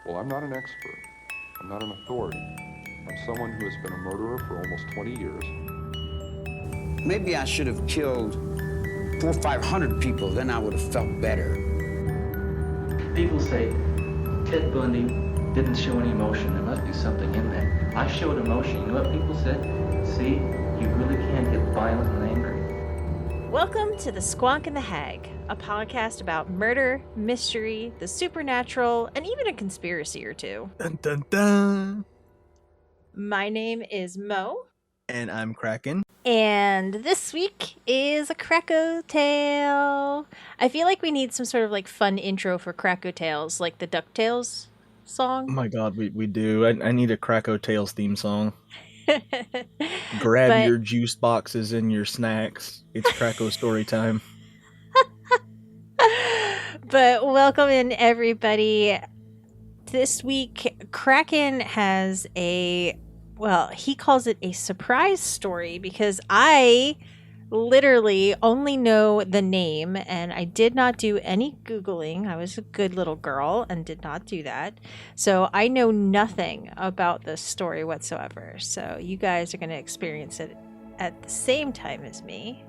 Well, I'm not an expert. I'm not an authority. I'm someone who has been a murderer for almost 20 years. Maybe I should have killed 400 or 500 people, then I would have felt better. People say Ted Bundy didn't show any emotion. There must be something in there. I showed emotion. You know what people said? See, you really can get violent and angry. Welcome to the Squonk The Hag, a podcast about murder, mystery, the supernatural, and even a conspiracy or two. Dun, dun, dun. My name is Mo. And I'm Kraken. And this week is a Krakow Tale. I feel like we need some sort of like fun intro for Krakow Tales, like the DuckTales song. Oh my god, we do. I need a Krakow Tales theme song. Grab your juice boxes and your snacks. It's Krakow story time. But welcome in, everybody. This week, Kraken has he calls it a surprise story because I literally only know the name and I did not do any Googling. I was a good little girl and did not do that. So I know nothing about this story whatsoever. So you guys are going to experience it at the same time as me.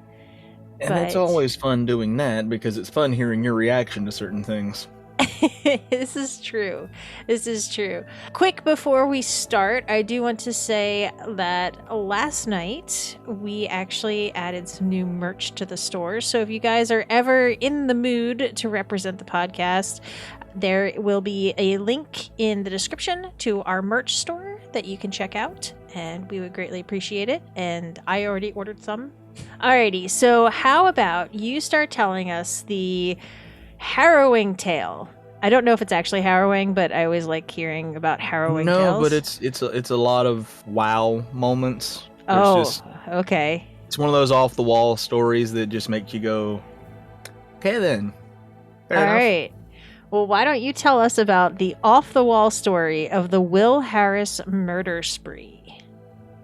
And it's always fun doing that because it's fun hearing your reaction to certain things. This is true. Quick before we start, I do want to say that last night we actually added some new merch to the store. So if you guys are ever in the mood to represent the podcast, there will be a link in the description to our merch store that you can check out, and we would greatly appreciate it. And I already ordered some. Alrighty, so how about you start telling us the harrowing tale? I don't know if it's actually harrowing, but I always like hearing about harrowing tales. No, but it's a lot of wow moments. Okay. It's one of those off the wall stories that just make you go, okay then. Fair enough. Right. Well, why don't you tell us about the off the wall story of the Will Harris murder spree?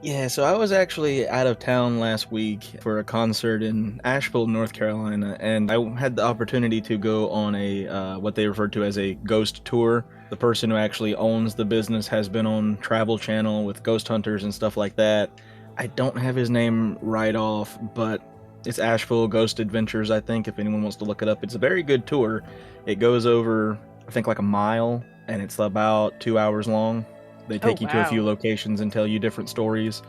Yeah, so I was actually out of town last week for a concert in Asheville, North Carolina, and I had the opportunity to go on a what they refer to as a ghost tour. The person who actually owns the business has been on Travel Channel with ghost hunters and stuff like that. I don't have his name right off, but it's Asheville Ghost Adventures, I think, if anyone wants to look it up. It's a very good tour. It goes over, I think, like a mile, and it's about 2 hours long. They take you to a few locations and tell you different stories.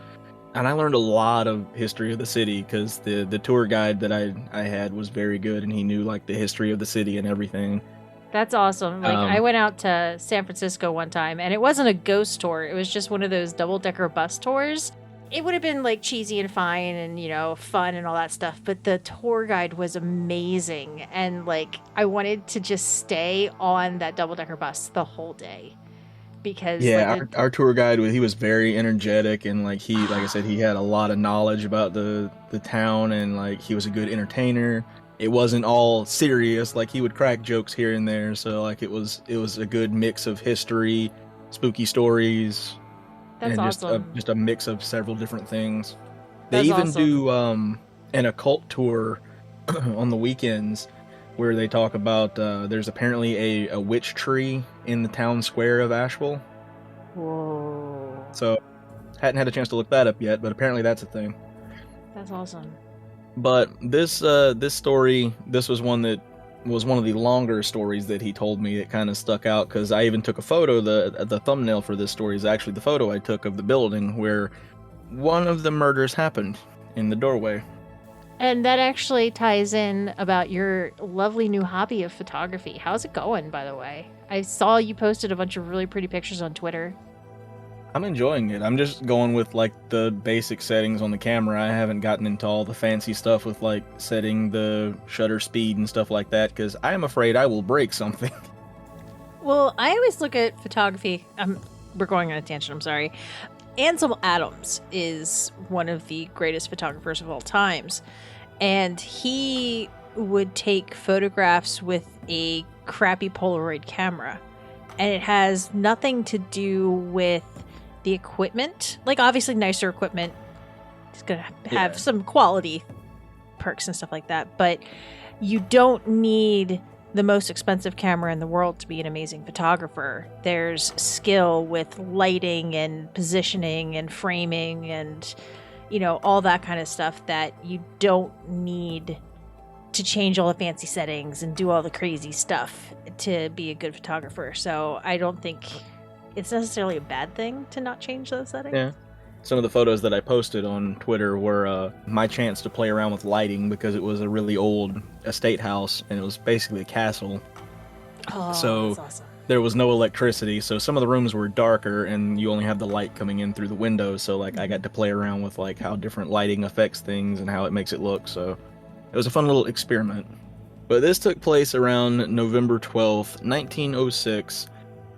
And I learned a lot of history of the city because the tour guide that I had was very good and he knew like the history of the city and everything. That's awesome. Like I went out to San Francisco one time and it wasn't a ghost tour. It was just one of those double-decker bus tours. It would have been like cheesy and fine and, you know, fun and all that stuff. But the tour guide was amazing. And like I wanted to just stay on that double-decker bus the whole day. Because our tour guide, he was very energetic and like I said, he had a lot of knowledge about the town and like he was a good entertainer. It wasn't all serious, like he would crack jokes here and there, so like it was a good mix of history, spooky stories. That's awesome. Just a mix of several different things. They even do an occult tour on the weekends where they talk about there's apparently a witch tree in the town square of Asheville. Whoa. So, hadn't had a chance to look that up yet, but apparently that's a thing. That's awesome. But this story, this was one that was one of the longer stories that he told me. It kind of stuck out because I even took a photo. The thumbnail for this story is actually the photo I took of the building where one of the murders happened in the doorway. And that actually ties in about your lovely new hobby of photography. How's it going, by the way? I saw you posted a bunch of really pretty pictures on Twitter. I'm enjoying it. I'm just going with like the basic settings on the camera. I haven't gotten into all the fancy stuff with like setting the shutter speed and stuff like that because I am afraid I will break something. Well, I always look at photography. We're going on a tangent, I'm sorry. Ansel Adams is one of the greatest photographers of all times, and he would take photographs with a crappy Polaroid camera, and it has nothing to do with the equipment. Like, obviously nicer equipment is going to have some quality perks and stuff like that, but you don't need the most expensive camera in the world to be an amazing photographer. There's skill with lighting and positioning and framing and, all that kind of stuff that you don't need to change all the fancy settings and do all the crazy stuff to be a good photographer. So I don't think it's necessarily a bad thing to not change those settings. Yeah. Some of the photos that I posted on Twitter were my chance to play around with lighting because it was a really old estate house and it was basically a castle. Oh, so that's awesome. There was no electricity, so some of the rooms were darker and you only have the light coming in through the windows. So I got to play around with how different lighting affects things and how it makes it look. So it was a fun little experiment. But this took place around November 12th, 1906.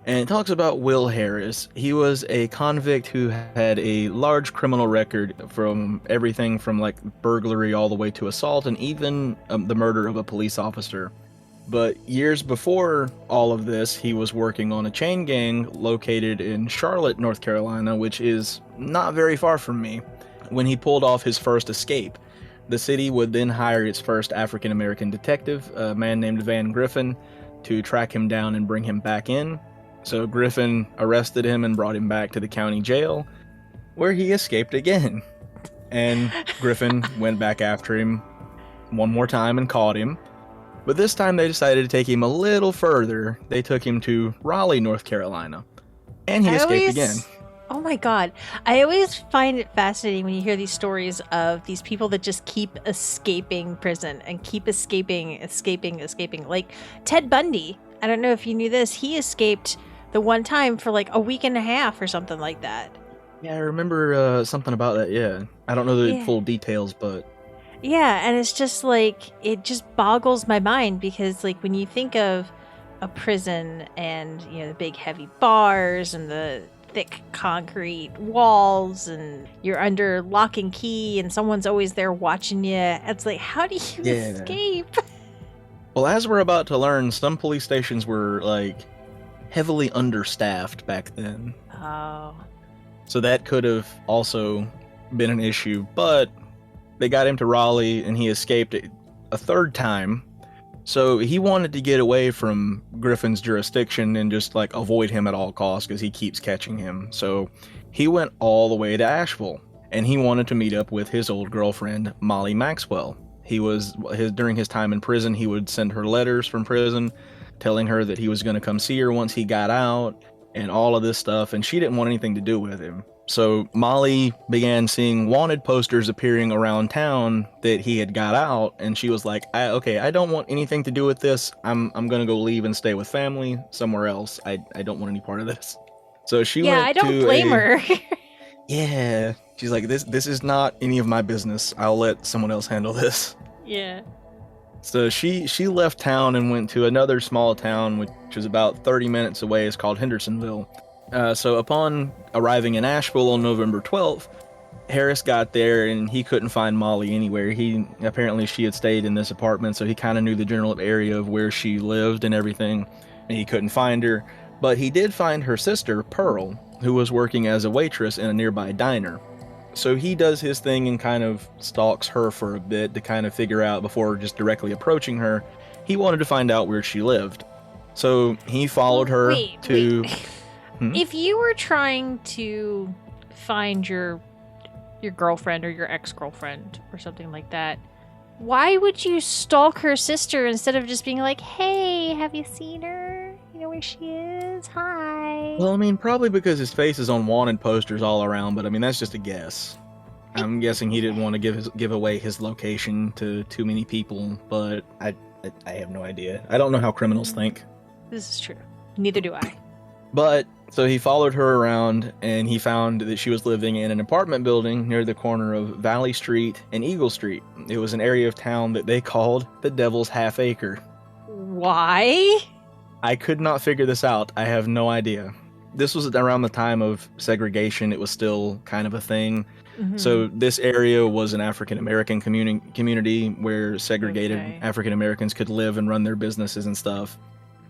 And it talks about Will Harris. He was a convict who had a large criminal record from everything from burglary all the way to assault and even the murder of a police officer. But years before all of this, he was working on a chain gang located in Charlotte, North Carolina, which is not very far from me, when he pulled off his first escape. The city would then hire its first African-American detective, a man named Van Griffin, to track him down and bring him back in. So Griffin arrested him and brought him back to the county jail, where he escaped again. And Griffin went back after him one more time and caught him. But this time they decided to take him a little further. They took him to Raleigh, North Carolina. And he escaped again. Oh my God. I always find it fascinating when you hear these stories of these people that just keep escaping prison and keep escaping. Like Ted Bundy. I don't know if you knew this. He escaped the one time for a week and a half or something like that. Yeah, I remember something about that, yeah. I don't know the full details, but... Yeah, and it's just it just boggles my mind because when you think of a prison and, the big heavy bars and the thick concrete walls and you're under lock and key and someone's always there watching you, it's how do you escape? Well, as we're about to learn, some police stations were heavily understaffed back then. Oh. So that could have also been an issue, but they got him to Raleigh and he escaped a third time. So he wanted to get away from Griffin's jurisdiction and just avoid him at all costs because he keeps catching him. So he went all the way to Asheville and he wanted to meet up with his old girlfriend, Molly Maxwell. During his time in prison, he would send her letters from prison telling her that he was going to come see her once he got out and all of this stuff, and she didn't want anything to do with him. So Molly began seeing wanted posters appearing around town that he had got out, and she was like, I don't want anything to do with this. I'm going to go leave and stay with family somewhere else. I don't want any part of this. So she went to I don't blame her. Yeah. She's like, this is not any of my business. I'll let someone else handle this. Yeah. So she left town and went to another small town, which was about 30 minutes away. It's called Hendersonville. So upon arriving in Asheville on November 12th, Harris got there and he couldn't find Molly anywhere. Apparently she had stayed in this apartment, so he kind of knew the general area of where she lived and everything, and he couldn't find her. But he did find her sister, Pearl, who was working as a waitress in a nearby diner. So he does his thing and kind of stalks her for a bit to kind of figure out before just directly approaching her. He wanted to find out where she lived. So he followed her to... If you were trying to find your girlfriend or your ex-girlfriend or something like that, why would you stalk her sister instead of just being like, hey, have you seen her? You know where she is? Hi. Well, I mean, probably because his face is on wanted posters all around, but I mean, that's just a guess. I'm guessing he didn't want to give away his location to too many people, but I have no idea. I don't know how criminals think. This is true. Neither do I. But, so he followed her around, and he found that she was living in an apartment building near the corner of Valley Street and Eagle Street. It was an area of town that they called the Devil's Half Acre. Why? I could not figure this out. I have no idea. This was around the time of segregation. It was still kind of a thing. Mm-hmm. So this area was an African-American community where segregated African-Americans could live and run their businesses and stuff.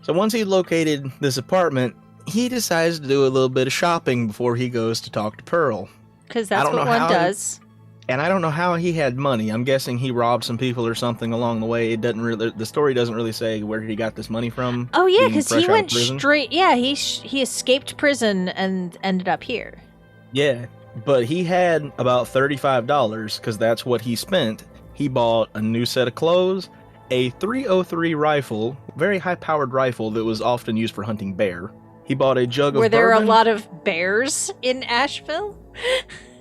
So once he located this apartment, he decides to do a little bit of shopping before he goes to talk to Pearl. Because that's what one does. And I don't know how he had money. I'm guessing he robbed some people or something along the way. It doesn't really, the story doesn't really say where he got this money from. Oh yeah, being because fresh he out of went prison. straight. Yeah, he escaped prison and ended up here. Yeah, but he had about $35 because that's what he spent. He bought a new set of clothes, a .303 rifle, very high-powered rifle that was often used for hunting bear. He bought a jug of Were there bourbon. a lot of bears in Asheville?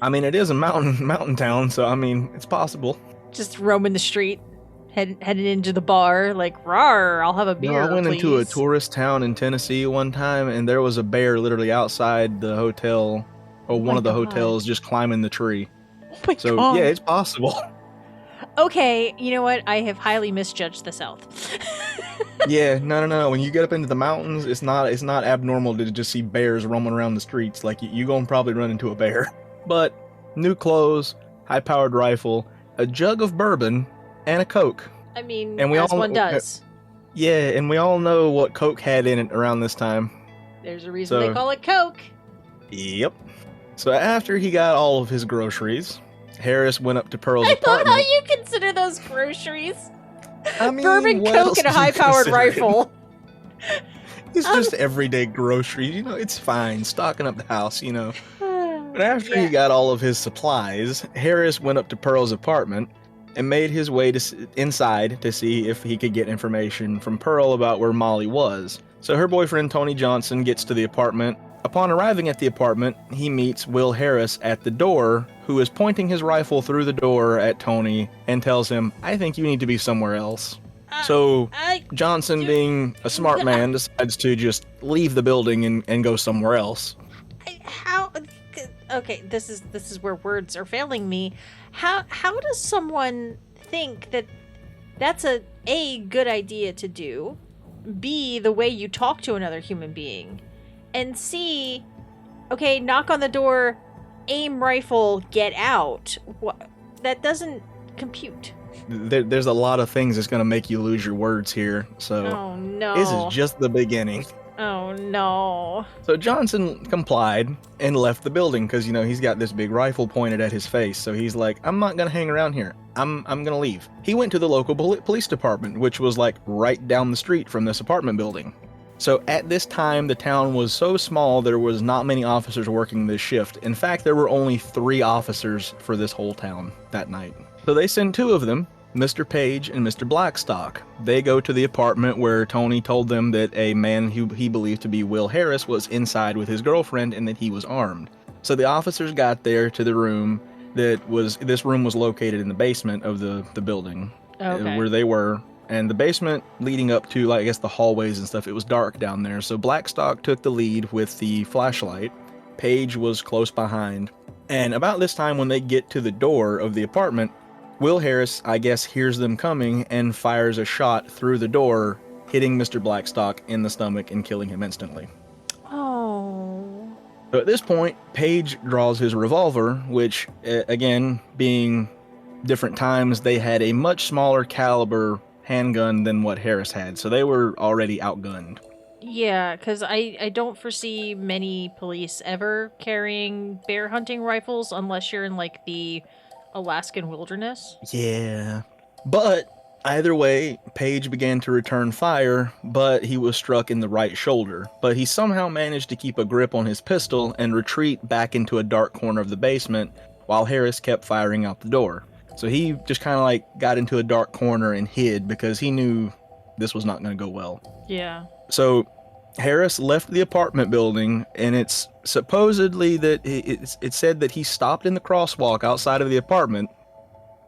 I mean, it is a mountain town, so I mean, it's possible. Just roaming the street, heading into the bar, like, rawr, I'll have a beer, I went please. into a tourist town in Tennessee one time, and there was a bear literally outside the hotel, or one my of the God. hotels, just climbing the tree. Oh my So God. yeah, it's possible. Okay, you know what? I have highly misjudged the South. Yeah, no. When you get up into the mountains, it's not abnormal to just see bears roaming around the streets. Like you gonna probably run into a bear. But new clothes, high-powered rifle, a jug of bourbon, and a Coke. I mean, And we as all- one does. Yeah, and we all know what Coke had in it around this time. There's a reason So- they call it Coke. Yep. So after he got all of his groceries, Harris went up to Pearl's I love apartment. how you consider those groceries. I mean, Bourbon, what Coke, else and a do you high-powered consider it? rifle. It's just everyday groceries. You know, it's fine. Stocking up the house, you know. But after Yeah. he got all of his supplies, Harris went up to Pearl's apartment and made his way inside to see if he could get information from Pearl about where Molly was. So her boyfriend, Tony Johnson, gets to the apartment. Upon arriving at the apartment, he meets Will Harris at the door, who is pointing his rifle through the door at Tony and tells him, "I think you need to be somewhere else." So Johnson, being a smart man, decides to just leave the building and go somewhere else. How? Okay, this is where words are failing me. How does someone think that that's a good idea to do, B, the way you talk to another human being, and C, okay, knock on the door, aim rifle, get out? What? That doesn't compute. There's a lot of things that's going to make you lose your words here, so Oh no. this is just the beginning. Oh no. So Johnson complied and left the building because, you know, he's got this big rifle pointed at his face. So he's like, I'm not going to hang around here. I'm going to leave. He went to the local police department, which was like right down the street from this apartment building. So at this time, the town was so small, there was not many officers working this shift. In fact, there were only 3 officers for this whole town that night. So they send 2 of them, Mr. Page and Mr. Blackstock. They go to the apartment where Tony told them that a man who he believed to be Will Harris was inside with his girlfriend and that he was armed. So the officers got there to the room this room was located in the basement of the building where they were. And the basement leading up to, like, I guess, the hallways and stuff, it was dark down there. So Blackstock took the lead with the flashlight. Page was close behind. And about this time when they get to the door of the apartment, Will Harris, I guess, hears them coming and fires a shot through the door, hitting Mr. Blackstock in the stomach and killing him instantly. Oh. So at this point, Page draws his revolver, which, again, being different times, they had a much smaller caliber handgun than what Harris had, so they were already outgunned. Yeah, because I don't foresee many police ever carrying bear hunting rifles unless you're in, like, the Alaskan wilderness. Yeah. But either way, Page began to return fire, but he was struck in the right shoulder. But he somehow managed to keep a grip on his pistol and retreat back into a dark corner of the basement while Harris kept firing out the door. So he just kind of like got into a dark corner and hid because he knew this was not going to go well. Yeah. So Harris left the apartment building, and it's supposedly that it said that he stopped in the crosswalk outside of the apartment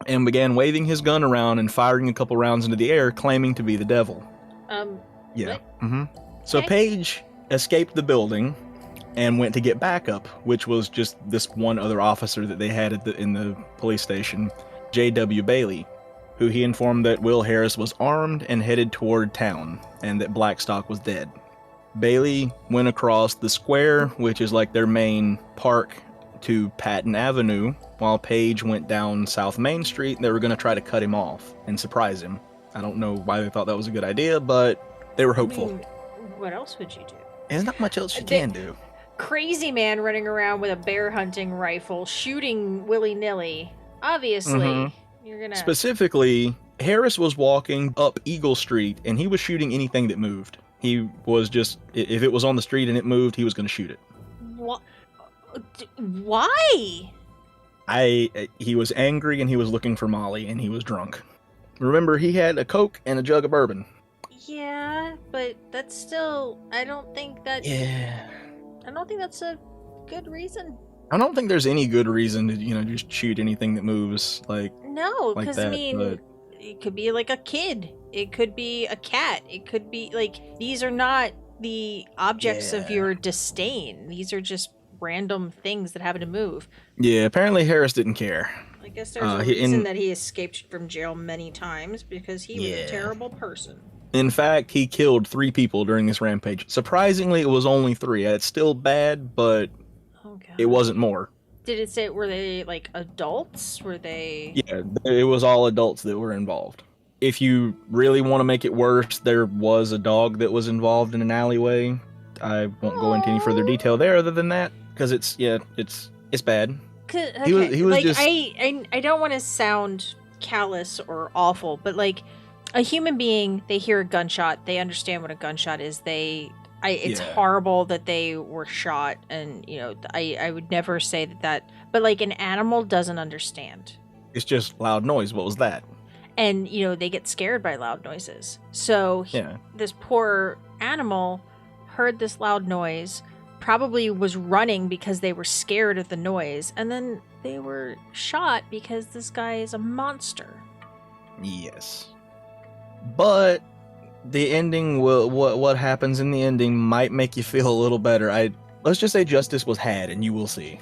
and began waving his gun around and firing a couple rounds into the air, claiming to be the devil. Yeah. So Okay. Page escaped the building and went to get backup, which was just this one other officer that they had in the police station, J.W. Bailey, who he informed that Will Harris was armed and headed toward town, and that Blackstock was dead. Bailey went across the square, which is like their main park, to Patton Avenue, while Page went down South Main Street. They were going to try to cut him off and surprise him. I don't know why they thought that was a good idea, but they were hopeful. I mean, what else would you do? There's not much else you can do. Crazy man running around with a bear hunting rifle, shooting willy-nilly. Obviously. Mm-hmm. You're gonna... Specifically, Harris was walking up Eagle Street, and he was shooting anything that moved. He was just, if it was on the street and it moved, he was going to shoot it. Why? He was angry, and he was looking for Molly, and he was drunk. Remember, he had a Coke and a jug of bourbon. Yeah, but that's still, I don't think that's a good reason. I don't think there's any good reason to, just shoot anything that moves No, like because that, I mean, but... it could be like a kid. It could be a cat. It could be these are not the objects of your disdain. These are just random things that happen to move. Yeah, apparently Harris didn't care. I guess there's a reason that he escaped from jail many times, because he was a terrible person. In fact, he killed 3 people during this rampage. Surprisingly, it was only 3. It's still bad, but it wasn't more. Did it say, were they adults? Were they... Yeah, it was all adults that were involved. If you really want to make it worse, there was a dog that was involved in an alleyway. I won't go into any further detail there other than that, because it's bad. Okay. He was just... I don't want to sound callous or awful, but a human being, they hear a gunshot, they understand what a gunshot is. It's horrible that they were shot, and I would never say that, but an animal doesn't understand. It's just loud noise. What was that? And they get scared by loud noises. So this poor animal heard this loud noise, probably was running because they were scared of the noise, and then they were shot because this guy is a monster. Yes. But the ending what happens in the ending might make you feel a little better. Let's just say justice was had, and you will see.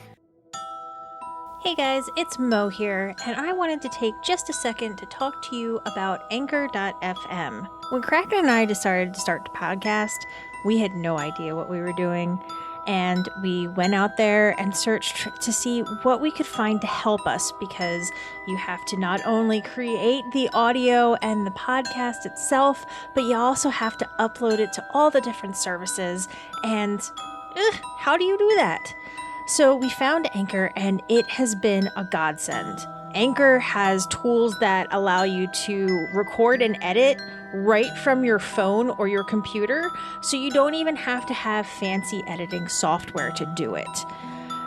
Hey guys, it's Mo here, and I wanted to take just a second to talk to you about Anchor.fm. When Kraken and I decided to start the podcast, we had no idea what we were doing, and we went out there and searched to see what we could find to help us, because you have to not only create the audio and the podcast itself, but you also have to upload it to all the different services, and how do you do that? So we found Anchor, and it has been a godsend. Anchor has tools that allow you to record and edit right from your phone or your computer, so you don't even have to have fancy editing software to do it.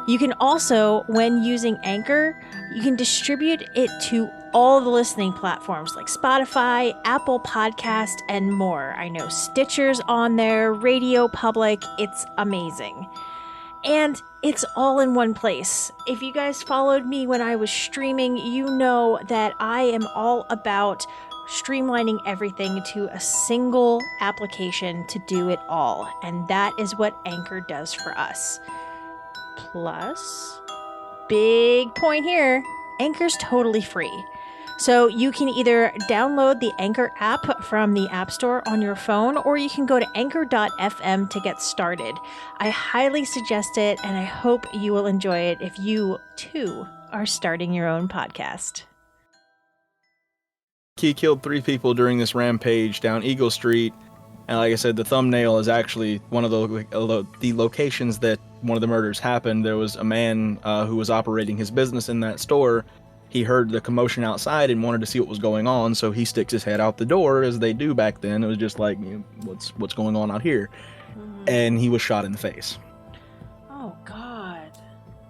You can also, when using Anchor, you can distribute it to all the listening platforms like Spotify, Apple Podcast, and more. I know Stitcher's on there, Radio Public. It's amazing. And it's all in one place. If you guys followed me when I was streaming, you know that I am all about streamlining everything to a single application to do it all. And that is what Anchor does for us. Plus, big point here, Anchor's totally free. So you can either download the Anchor app from the App Store on your phone, or you can go to anchor.fm to get started. I highly suggest it, and I hope you will enjoy it if you, too, are starting your own podcast. He killed 3 people during this rampage down Eagle Street, and like I said, the thumbnail is actually one of the locations that one of the murders happened. There was a man who was operating his business in that store. He heard the commotion outside and wanted to see what was going on, so he sticks his head out the door, as they do back then. It was just like, what's going on out here? And he was shot in the face. Oh, God.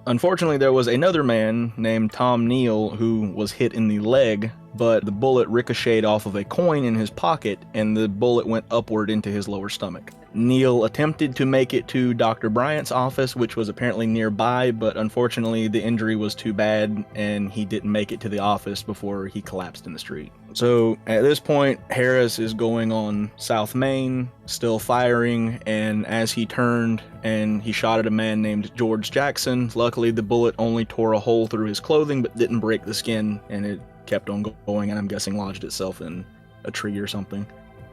Unfortunately, there was another man named Tom Neal who was hit in the leg, but the bullet ricocheted off of a coin in his pocket, and the bullet went upward into his lower stomach. Neal attempted to make it to Dr. Bryant's office, which was apparently nearby, but unfortunately the injury was too bad, and he didn't make it to the office before he collapsed in the street. So at this point, Harris is going on South Main, still firing, and as he turned and he shot at a man named George Jackson, luckily the bullet only tore a hole through his clothing but didn't break the skin, and it kept on going, and I'm guessing lodged itself in a tree or something.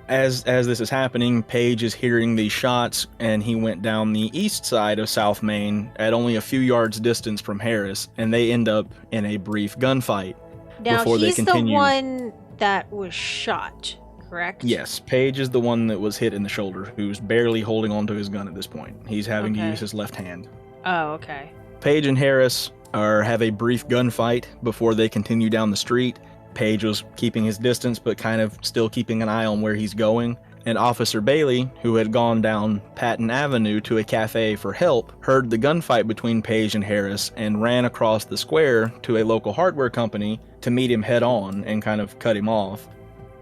As this is happening, Paige is hearing these shots, and he went down the east side of South Main at only a few yards distance from Harris, and they end up in a brief gunfight. Now, before he's they continue. The one that was shot, correct? Yes, Paige is the one that was hit in the shoulder, who's barely holding onto his gun at this point. He's having to use his left hand. Oh, okay. Paige and Harris or have a brief gunfight before they continue down the street. Page was keeping his distance, but kind of still keeping an eye on where he's going. And Officer Bailey, who had gone down Patton Avenue to a cafe for help, heard the gunfight between Page and Harris and ran across the square to a local hardware company to meet him head on and kind of cut him off.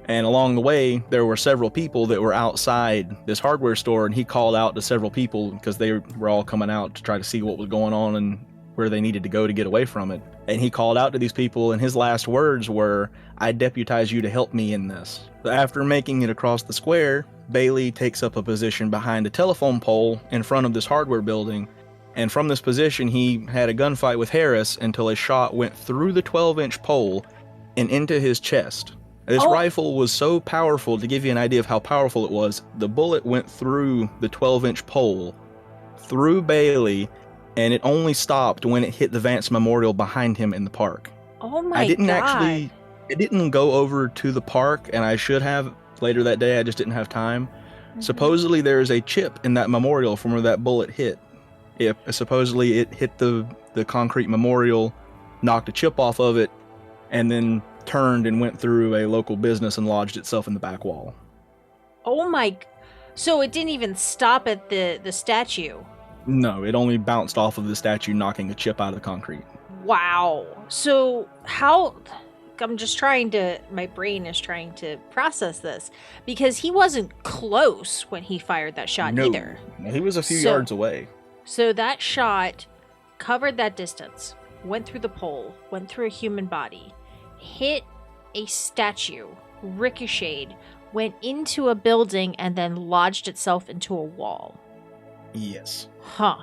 And along the way, there were several people that were outside this hardware store, and he called out to several people because they were all coming out to try to see what was going on and where they needed to go to get away from it. And he called out to these people, and his last words were, "I deputize you to help me in this." After making it across the square, Bailey takes up a position behind a telephone pole in front of this hardware building, and from this position he had a gunfight with Harris until a shot went through the 12-inch pole and into his chest. This rifle was so powerful, to give you an idea of how powerful it was, the bullet went through the 12-inch pole, through Bailey, and it only stopped when it hit the Vance Memorial behind him in the park. Oh my God. It didn't go over to the park, and I should have later that day, I just didn't have time. Supposedly there is a chip in that memorial from where that bullet hit. Supposedly it hit the concrete memorial, knocked a chip off of it, and then turned and went through a local business and lodged itself in the back wall. Oh my... So it didn't even stop at the statue? No, it only bounced off of the statue, knocking a chip out of the concrete. Wow. So how... I'm just trying to... My brain is trying to process this. Because he wasn't close when he fired that shot either. He was a few yards away. So that shot covered that distance, went through the pole, went through a human body, hit a statue, ricocheted, went into a building, and then lodged itself into a wall. Yes. Huh.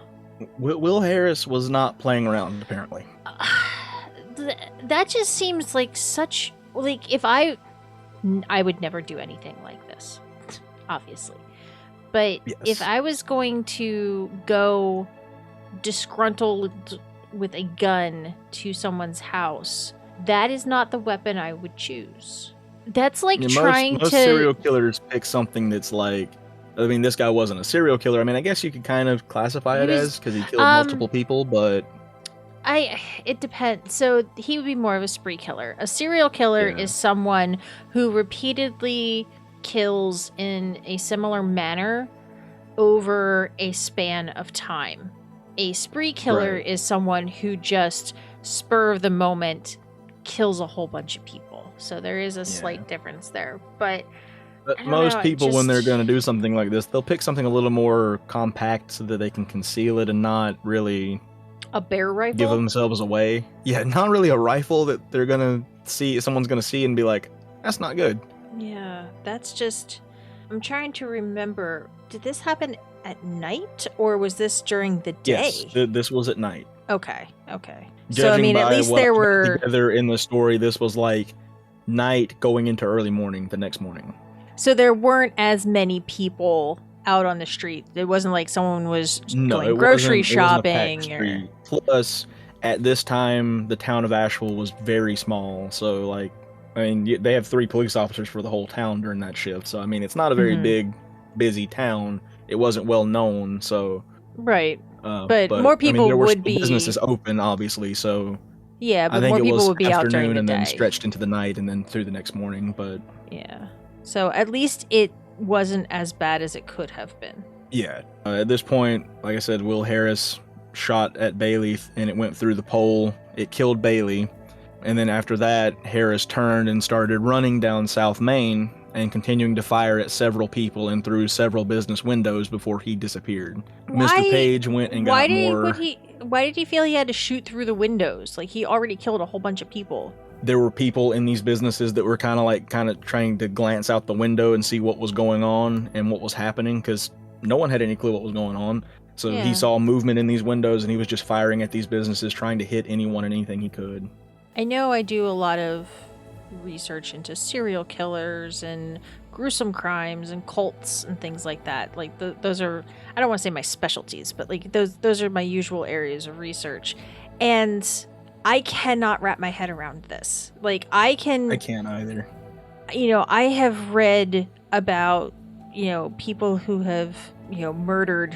Will Harris was not playing around, apparently. That just seems like such... Like, if I would never do anything like this, obviously. But yes. If I was going to go disgruntled with a gun to someone's house, that is not the weapon I would choose. That's like trying most serial killers pick something that's like... I mean, this guy wasn't a serial killer. I mean, I guess you could kind of classify it as, because he killed multiple people, but... It depends. So he would be more of a spree killer. A serial killer is someone who repeatedly kills in a similar manner over a span of time. A spree killer is someone who just spur of the moment kills a whole bunch of people. So there is a slight difference there. But most people, when they're going to do something like this, they'll pick something a little more compact so that they can conceal it and not really... A bear rifle? Give themselves away. Yeah, not really a rifle that they're gonna see, someone's gonna see and be like, that's not good. Yeah, that's just... I'm trying to remember, did this happen at night, or was this during the day? Yes, this was at night. Okay. So, Judging I mean, at by least what there I put were... together in the story, this was like night going into early morning the next morning. So there weren't as many people out on the street. It wasn't like someone was going grocery shopping. Or... Plus, at this time, the town of Asheville was very small. So, like, I mean, they have 3 police officers for the whole town during that shift. So, I mean, it's not a very big, busy town. It wasn't well known, so... Right. But more people would be... businesses open, obviously, so... Yeah, but more people would be out during the day. and then stretched into the night and then through the next morning, but... Yeah. So, at least it wasn't as bad as it could have been. Yeah. At this point, like I said, Will Harris shot at Bailey and it went through the pole. It killed Bailey. And then after that, Harris turned and started running down South Main and continuing to fire at several people and through several business windows before he disappeared. Mr. Page went and got more... Why did he feel he had to shoot through the windows? Like, he already killed a whole bunch of people. There were people in these businesses that were kind of trying to glance out the window and see what was going on and what was happening, because no one had any clue what was going on. So he saw movement in these windows and he was just firing at these businesses, trying to hit anyone and anything he could. I know I do a lot of research into serial killers and gruesome crimes and cults and things like that. Like, those are, I don't want to say my specialties, but like those are my usual areas of research. And I cannot wrap my head around this. Like, I can't either. You know, I have read about, people who have, murdered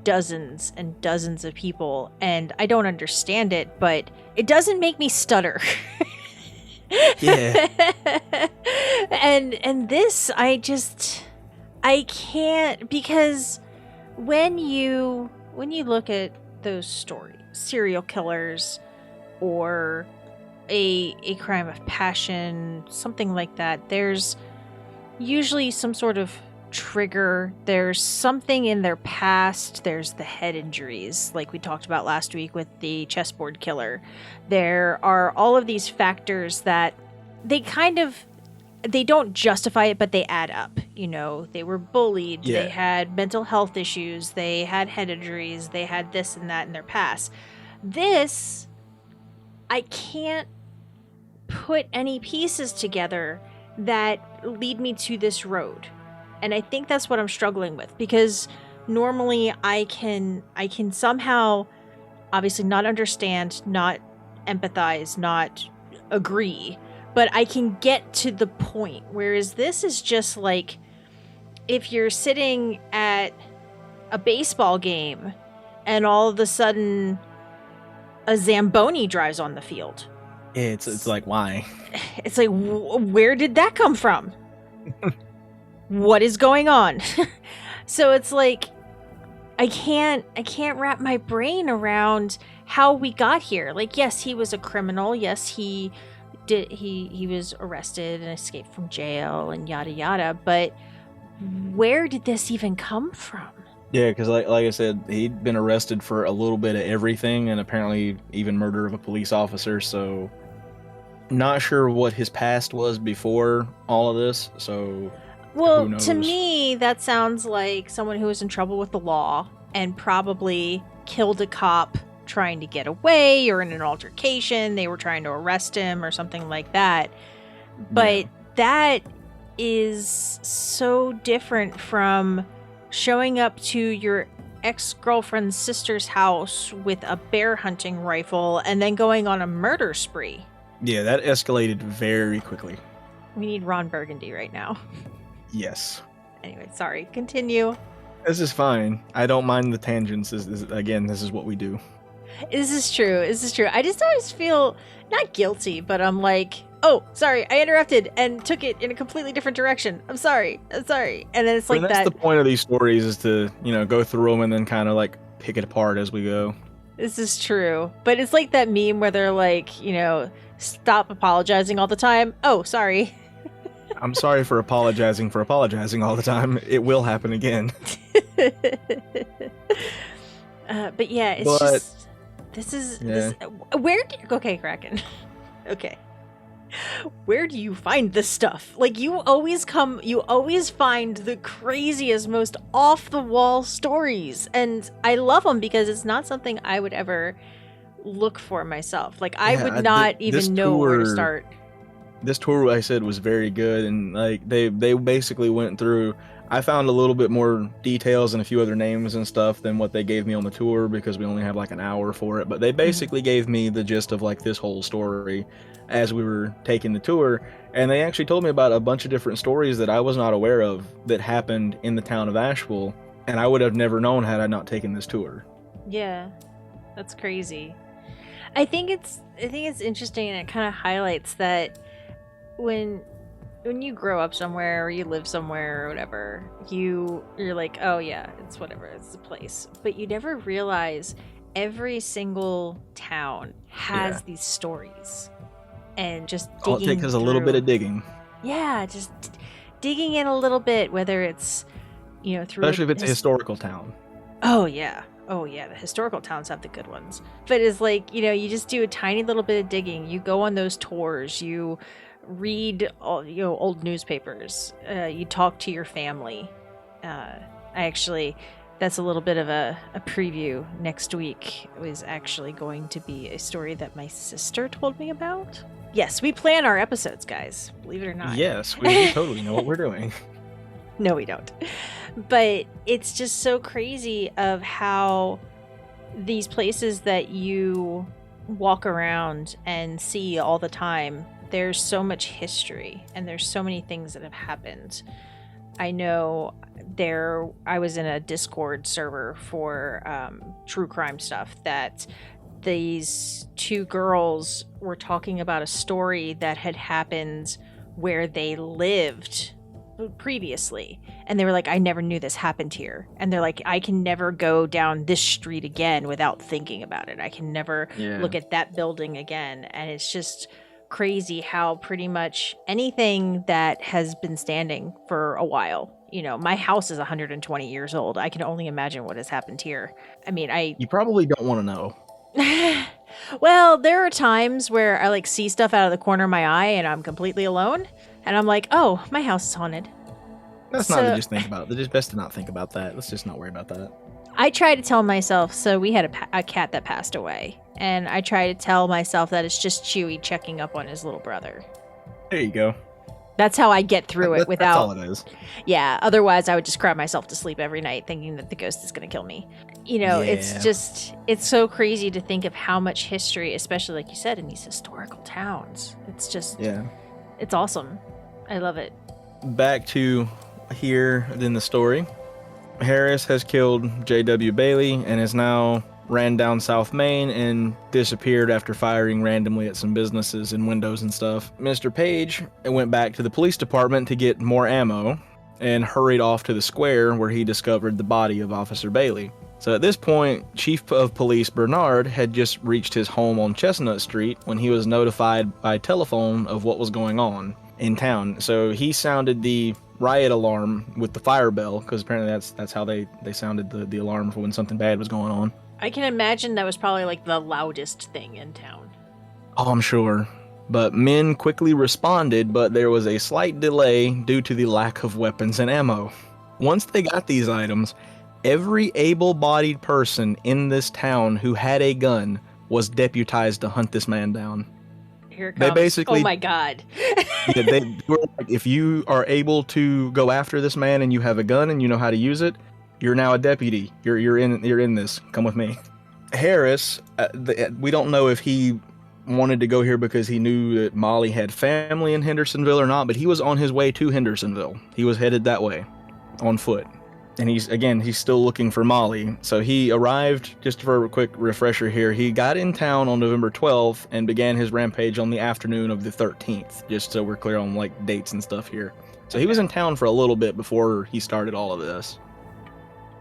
dozens and dozens of people, and I don't understand it, but it doesn't make me stutter. Yeah. and this, I can't, because when you look at those stories, serial killers or a crime of passion, something like that, there's usually some sort of trigger. There's something in their past. There's the head injuries, like we talked about last week with the chessboard killer. There are all of these factors that they don't justify it, but they add up. You know, they were bullied, Yeah. they had mental health issues, they had head injuries, they had this and that in their past. This, I can't put any pieces together that lead me to this road. And I think that's what I'm struggling with, because normally I can somehow obviously not understand, not empathize, not agree, but I can get to the point. Whereas this is just like if you're sitting at a baseball game and all of a sudden a Zamboni drives on the field. Yeah, it's like, why? It's like, where did that come from? What is going on? So it's like, I can't wrap my brain around how we got here. Like, yes, he was a criminal. Yes, he was arrested and escaped from jail and yada yada. But where did this even come from? Yeah, because like I said, he'd been arrested for a little bit of everything, and apparently even murder of a police officer. So, not sure what his past was before all of this. So, well, who knows? To me, that sounds like someone who was in trouble with the law and probably killed a cop trying to get away, or in an altercation, they were trying to arrest him or something like that. But that is so different from showing up to your ex-girlfriend's sister's house with a bear hunting rifle and then going on a murder spree. Yeah, that escalated very quickly. We need Ron Burgundy right now. Yes. Anyway, sorry. Continue. This is fine. I don't mind the tangents. This is what we do. This is true. I just always feel not guilty, but I'm like, oh, sorry, I interrupted and took it in a completely different direction. I'm sorry. And then it's like that's that. the point of these stories, is to, go through them and then kind of like pick it apart as we go. This is true. But it's like that meme where they're like, stop apologizing all the time. Oh, sorry. I'm sorry for apologizing all the time. It will happen again. But yeah, it's just, okay, Kraken. Okay. Where do you find this stuff? Like, you always find the craziest, most off-the-wall stories. And I love them because it's not something I would ever look for myself. Like, I would not even know where to start. This tour, I said, was very good. And, like, they basically went through... I found a little bit more details and a few other names and stuff than what they gave me on the tour, because we only have, like, an hour for it. But they basically gave me the gist of, like, this whole story as we were taking the tour, and they actually told me about a bunch of different stories that I was not aware of that happened in the town of Asheville, and I would have never known had I not taken this tour. Yeah, that's crazy. I think it's interesting, and it kind of highlights that when you grow up somewhere or you live somewhere or whatever, you're like, oh yeah, it's whatever, it's a place, but you never realize every single town has these stories. And just digging all it takes is a little bit of digging. Yeah, just digging in a little bit, whether it's, through... Especially if it's a historical town. Oh, yeah. The historical towns have the good ones. But it's like, you just do a tiny little bit of digging. You go on those tours. You read, old newspapers. You talk to your family. That's a little bit of a preview. Next week was actually going to be a story that my sister told me about. Yes, we plan our episodes, guys. Believe it or not. Yes, we totally know what we're doing. No, we don't. But it's just so crazy of how these places that you walk around and see all the time, there's so much history and there's so many things that have happened. I know I was in a Discord server for true crime stuff that these two girls were talking about a story that had happened where they lived previously, and they were like, I never knew this happened here, and they're like, I can never go down this street again without thinking about it. I can never look at that building again. And it's just crazy how pretty much anything that has been standing for a while, my house is 120 years old. I can only imagine what has happened here. I mean, You probably don't want to know. well, there are times where I see stuff out of the corner of my eye and I'm completely alone, and I'm like, oh, my house is haunted. That's not to just think about. It's just best to not think about that. Let's just not worry about that. I try to tell myself, so we had a cat that passed away, and I try to tell myself that it's just Chewy checking up on his little brother. There you go. That's how I get through it without... That's all it is. Yeah, otherwise I would just cry myself to sleep every night thinking that the ghost is going to kill me. It's so crazy to think of how much history, especially like you said, in these historical towns. It's just... Yeah. It's awesome. I love it. Back to here in the story. Harris has killed J.W. Bailey and has now ran down South Main and disappeared after firing randomly at some businesses and windows and stuff. Mr. Page went back to the police department to get more ammo and hurried off to the square where he discovered the body of Officer Bailey. So at this point, Chief of Police Bernard had just reached his home on Chestnut Street when he was notified by telephone of what was going on in town. So he sounded the riot alarm with the fire bell, because apparently that's how they sounded the alarm for when something bad was going on. I can imagine that was probably the loudest thing in town. Oh, I'm sure. But men quickly responded, but there was a slight delay due to the lack of weapons and ammo. Once they got these items, every able-bodied person in this town who had a gun was deputized to hunt this man down. Here it comes. They basically, oh my god. they were like, if you are able to go after this man and you have a gun and you know how to use it, you're now a deputy. You're in this. Come with me. Harris, we don't know if he wanted to go here because he knew that Molly had family in Hendersonville or not, but he was on his way to Hendersonville. He was headed that way on foot. And he's still looking for Molly. So he arrived, just for a quick refresher here, he got in town on November 12th and began his rampage on the afternoon of the 13th, just so we're clear on dates and stuff here. So he was in town for a little bit before he started all of this.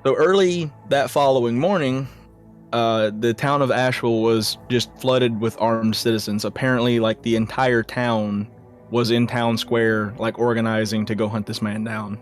So early that following morning, the town of Asheville was just flooded with armed citizens. Apparently, the entire town was in town square, organizing to go hunt this man down.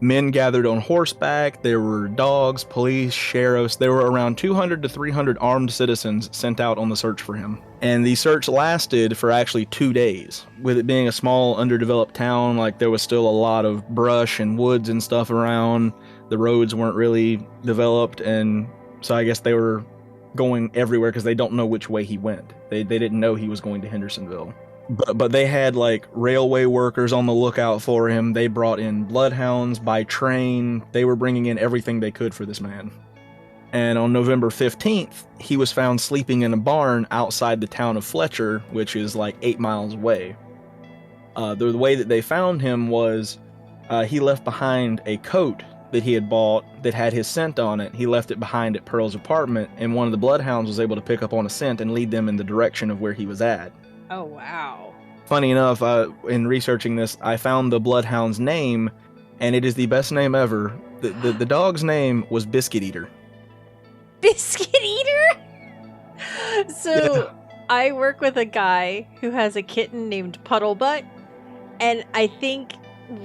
Men gathered on horseback, there were dogs, police, sheriffs, there were around 200 to 300 armed citizens sent out on the search for him. And the search lasted for actually 2 days. With it being a small, underdeveloped town, there was still a lot of brush and woods and stuff around. The roads weren't really developed, and so I guess they were going everywhere because they don't know which way he went. They didn't know he was going to Hendersonville. But they had railway workers on the lookout for him. They brought in bloodhounds by train. They were bringing in everything they could for this man. And on November 15th, he was found sleeping in a barn outside the town of Fletcher, which is 8 miles away. The way that they found him was he left behind a coat that he had bought that had his scent on it. He left it behind at Pearl's apartment, and one of the bloodhounds was able to pick up on a scent and lead them in the direction of where he was at. Oh, wow. Funny enough, in researching this, I found the bloodhound's name, and it is the best name ever. The dog's name was Biscuit Eater. Biscuit Eater? So, yeah. I work with a guy who has a kitten named Puddlebutt, and I think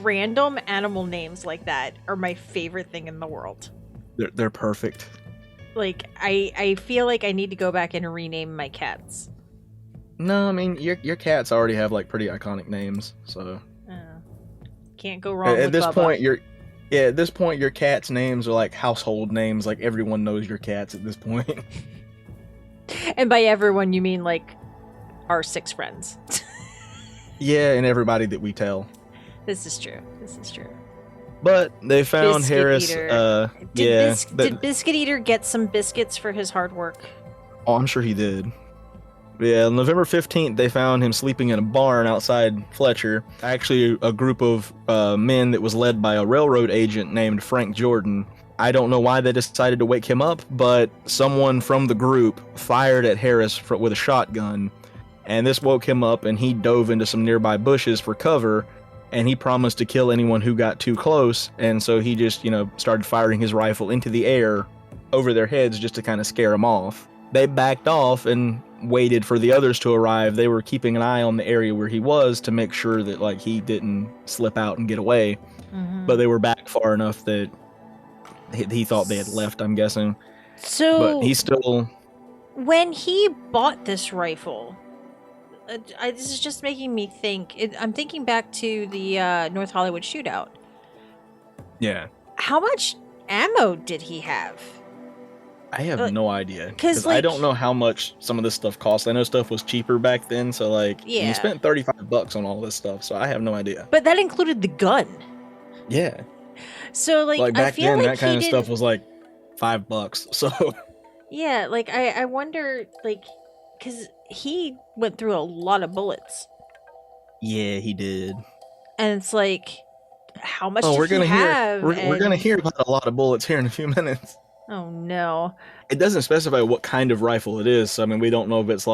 random animal names like that are my favorite thing in the world. They're perfect. I feel like I need to go back and rename my cats. No, I mean, your cats already have pretty iconic names, so can't go wrong with this Bubba. point. At this point, your cats' names are household names. Everyone knows your cats at this point. And by everyone, you mean our 6 friends. Yeah, and everybody that we tell. This is true. But they found Biscuit Harris. Eater. Did Biscuit Eater get some biscuits for his hard work? Oh, I'm sure he did. Yeah, on November 15th, they found him sleeping in a barn outside Fletcher. Actually, a group of men that was led by a railroad agent named Frank Jordan. I don't know why they decided to wake him up, but someone from the group fired at Harris with a shotgun, and this woke him up, and he dove into some nearby bushes for cover, and he promised to kill anyone who got too close, and so he just, started firing his rifle into the air over their heads just to kind of scare them off. They backed off and waited for the others to arrive. They were keeping an eye on the area where he was to make sure that he didn't slip out and get away. Mm-hmm. But they were back far enough that he thought they had left, I'm guessing. So, but he's still... When he bought this rifle, this is just making me think. I'm thinking back to the North Hollywood shootout. Yeah. How much ammo did he have? I have no idea. Because I don't know how much some of this stuff cost. I know stuff was cheaper back then, so he spent $35 on all this stuff, so I have no idea. But that included the gun. Yeah. So back I feel then, like that kind of stuff was $5. So yeah, I wonder, because he went through a lot of bullets. Yeah, he did. And it's how much we're did gonna he have? We're gonna hear about a lot of bullets here in a few minutes. Oh no. It doesn't specify what kind of rifle it is, so I mean we don't know if it's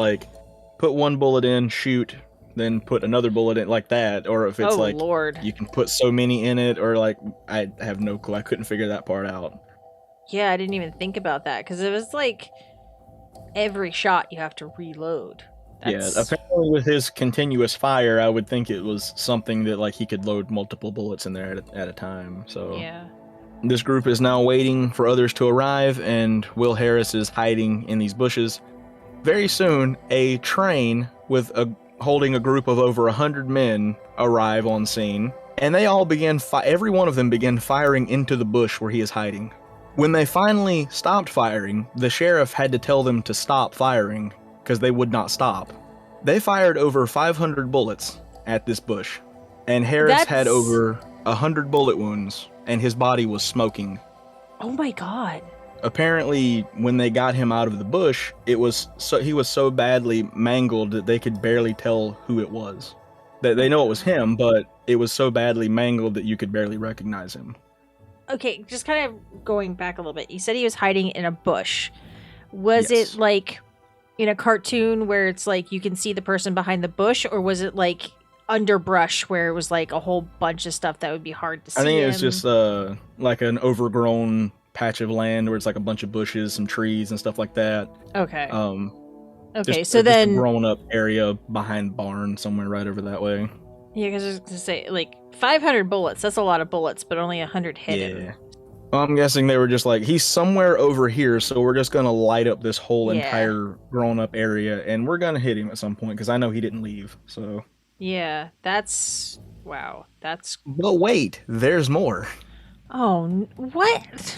put one bullet in, shoot, then put another bullet in like that, or if it's Lord. You can put so many in it, or I have no clue. I couldn't figure that part out. Yeah, I didn't even think about that, because it was every shot you have to reload. Yeah, apparently with his continuous fire, I would think it was something that he could load multiple bullets in there at a time. So yeah. This group is now waiting for others to arrive, and Will Harris is hiding in these bushes. Very soon, a train holding a group of over 100 men arrive on scene, and they all every one of them began firing into the bush where he is hiding. When they finally stopped firing, the sheriff had to tell them to stop firing, because they would not stop. They fired over 500 bullets at this bush, and Harris had over 100 bullet wounds, and his body was smoking. Oh my god. Apparently, when they got him out of the bush, he was so badly mangled that they could barely tell who it was. They know it was him, but it was so badly mangled that you could barely recognize him. Okay, just kind of going back a little bit. You said he was hiding in a bush. Was Yes. it in a cartoon where it's you can see the person behind the bush, or was it underbrush where it was a whole bunch of stuff that would be hard to see? I think it was just an overgrown patch of land where it's a bunch of bushes, some trees and stuff like that. Okay. Okay, just so then a grown up area behind the barn somewhere right over that way. Yeah, because I was gonna say 500 bullets. That's a lot of bullets, but only 100 hit him. Well, I'm guessing they were just he's somewhere over here, so we're just gonna light up this whole Yeah. entire grown up area, and we're gonna hit him at some point because I know he didn't leave. So. Yeah, that's wow. That's. But wait, there's more. Oh, what?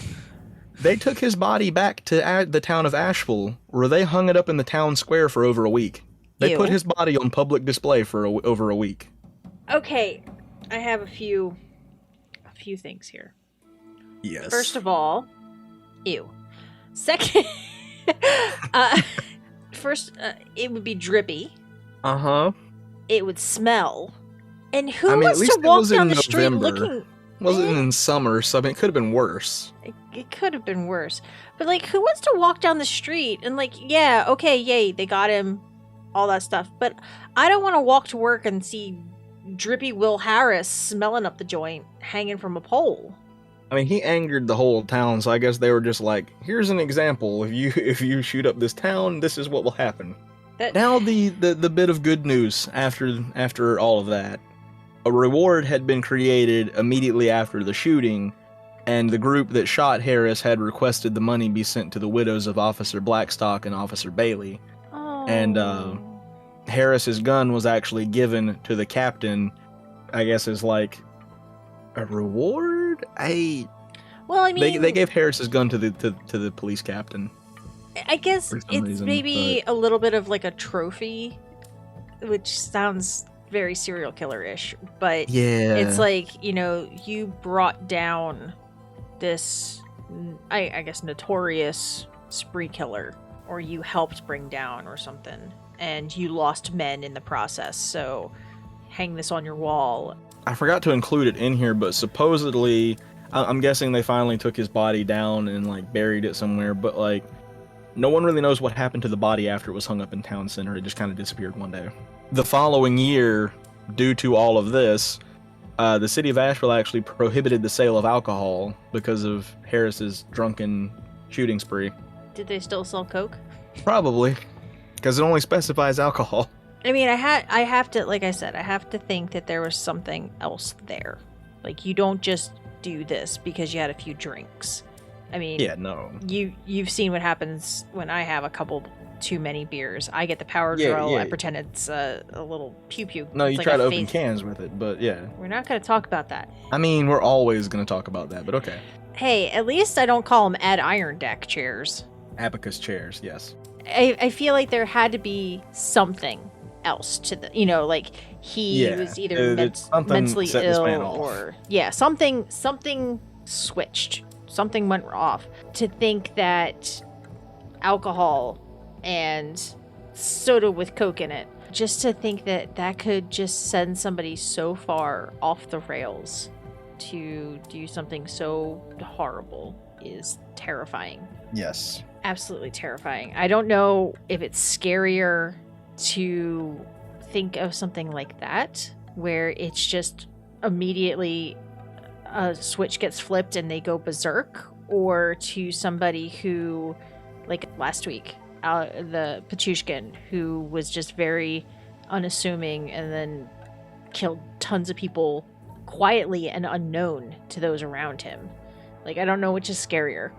They took his body back to the town of Asheville, where they hung it up in the town square for over a week. They Ew. put his body on public display for over a week. Okay, I have a few things here. Yes. First of all, ew. Second, it would be drippy. Uh-huh. It would smell. And who at wants least to it walk was in down the street November. looking? Wasn't in summer, so I mean, it could have been worse. It could have been worse. But who wants to walk down the street and yeah, okay, yay, they got him, all that stuff. But I don't want to walk to work and see drippy Will Harris smelling up the joint, hanging from a pole. I mean, he angered the whole town, so I guess they were just here's an example. If you shoot up this town, this is what will happen. Now the bit of good news after all of that. A reward had been created immediately after the shooting, and the group that shot Harris had requested the money be sent to the widows of Officer Blackstock and Officer Bailey. Oh. And Harris's gun was actually given to the captain, I guess, as a reward. Well, I mean, they gave Harris's gun to the police captain. I guess for some it's reason, maybe a little bit of a trophy, which sounds very serial killer-ish, but yeah, it's you brought down this, I guess, notorious spree killer, or you helped bring down or something. and you lost men in the process. So hang this on your wall. I forgot to include it in here, but supposedly, I'm guessing they finally took his body down and like buried it somewhere, but like no one really knows what happened to the body after it was hung up in town center. It just kind of disappeared one day. The following year, due to all of this, the city of Asheville actually prohibited the sale of alcohol because of Harris's drunken shooting spree. Did they still sell Coke? Probably, because it only specifies alcohol. I mean, I have to, like I said, I have to think that there was something else there. Like, you don't just do this because you had a few drinks. I mean, Yeah, no. You've seen what happens when I have a couple too many beers. I get the power Yeah, drill. yeah. I pretend it's a little pew-pew. No, It's you like try a to open faith. cans with it, but yeah. We're not going to talk about that. I mean, we're always going to talk about that, but okay. Hey, at least I don't call them Ed Iron Deck chairs. Abacus chairs, yes. I feel like there had to be something else to the, like he Yeah, was either it's something mentally set this ill man off. or something switched, something went off. To think that alcohol and soda with Coke in it, just to think that could just send somebody so far off the rails to do something so horrible is terrifying. Yes. Absolutely terrifying. I don't know if it's scarier to think of something like that, where it's just immediately a switch gets flipped and they go berserk, or to somebody who, like last week, the Patushkin, who was just very unassuming and then killed tons of people quietly and unknown to those around him. Like, I don't know which is scarier.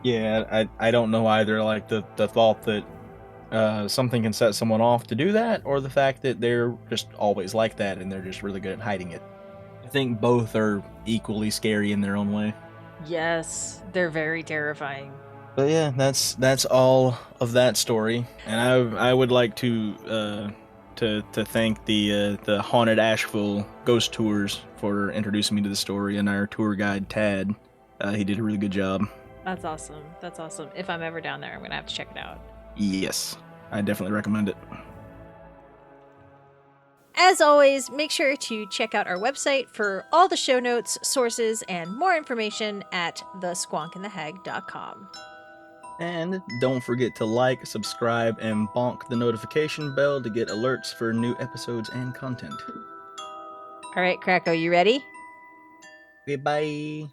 Yeah, I don't know either, like the thought that something can set someone off to do that, or the fact that they're just always like that and they're just really good at hiding it. I think both are equally scary in their own way. Yes, they're very terrifying. But yeah, that's all of that story, and I would like to thank the Haunted Asheville Ghost Tours for introducing me to the story, and our tour guide Tad. He did a really good job. That's awesome. That's awesome. If I'm ever down there, I'm going to have to check it out. Yes, I definitely recommend it. As always, make sure to check out our website for all the show notes, sources, and more information at thesquonkandthehag.com. And don't forget to like, subscribe, and bonk the notification bell to get alerts for new episodes and content. All right, Kracko, you ready? Okay, bye.